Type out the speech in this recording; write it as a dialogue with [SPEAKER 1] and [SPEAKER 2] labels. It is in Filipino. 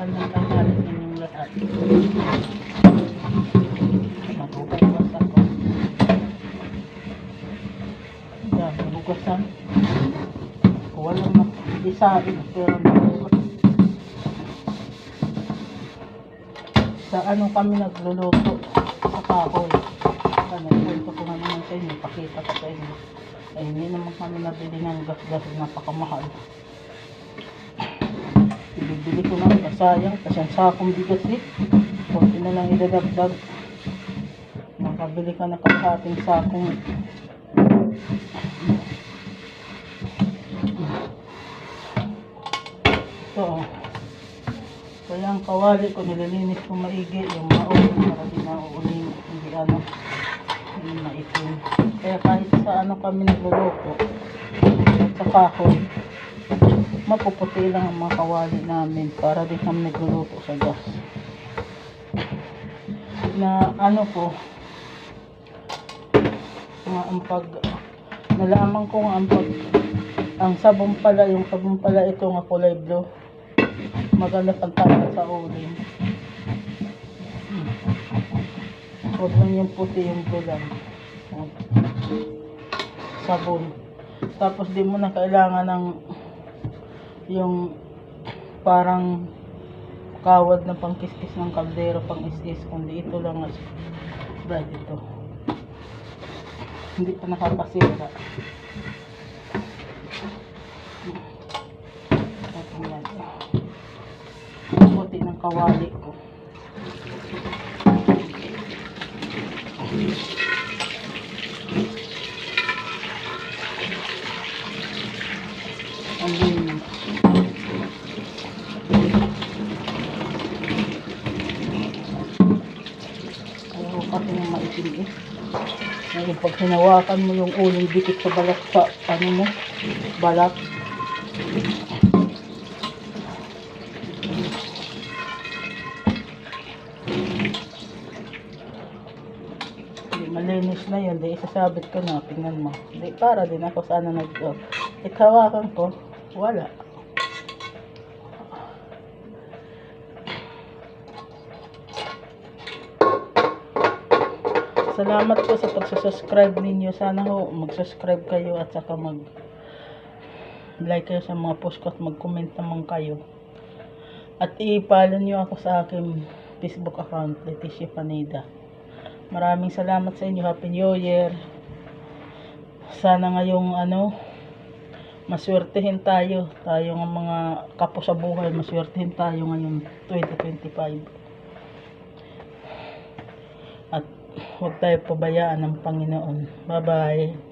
[SPEAKER 1] Magandang tanghali sa inyong lahat. Maghugas ako. Yan, hugasan. Walang nakisabi pero nahugas. Sa ano kami nagluluto? Sa kahoy. Kwento ko nga naman sa inyo. Pakita ko sa inyo. Ay, hindi naman kami nabili ng gas-gas. Napakamahal. Ibibili ko na. Sayang. Kasi ang sakong bigas eh. Kunti na lang idadagdag. Makabili ka na kalahating sakong. Ito oh. Kaya ang kawali ko nililinis ko maigi. Yung mauli para di na uuling. Hindi ano. Hindi maitim. Kaya kahit sa ano kami nagluluto. At sa kahoy. Mapuputi lang ang mga kawali namin para di kami nagluluto sa gas. Na ano po. Ang pag nalaman ko ang sabon pala, yung sabon pala ito nga kulay blue, maganda pantala sa uling. Huwag lang yung puti, yung blue lang sabon. Tapos di mo na kailangan ng yung parang kawad na pangkiskis ng kaldero, pang is-is, kundi ito lang as bright ito. Hindi pa nakapasira. Ang puti ng kawali ko. Ang linis. Ayaw kasi ng maitim eh. Ngayon, pag hinawakan mo yung uling dikit sa balat sa ano mo, balat. Hindi, malinis na yun. Di, isasabit ko na. Tingnan mo. Di, para din ako sana hawakan ko. Wala. Salamat po sa pagsusubscribe ninyo. Sana ho mag-subscribe kayo at saka mag-like kayo sa mga post ko at mag-comment naman kayo. At i-follow nyo ako sa aking Facebook account, Leticia Panida. Maraming salamat sa inyo. Happy New Year. Sana ngayong maswertehin tayo. Tayo ng mga kapo sa buhay, maswertehin tayo ngayong 2025. At huwag tayo pabayaan ng Panginoon. Bye-bye.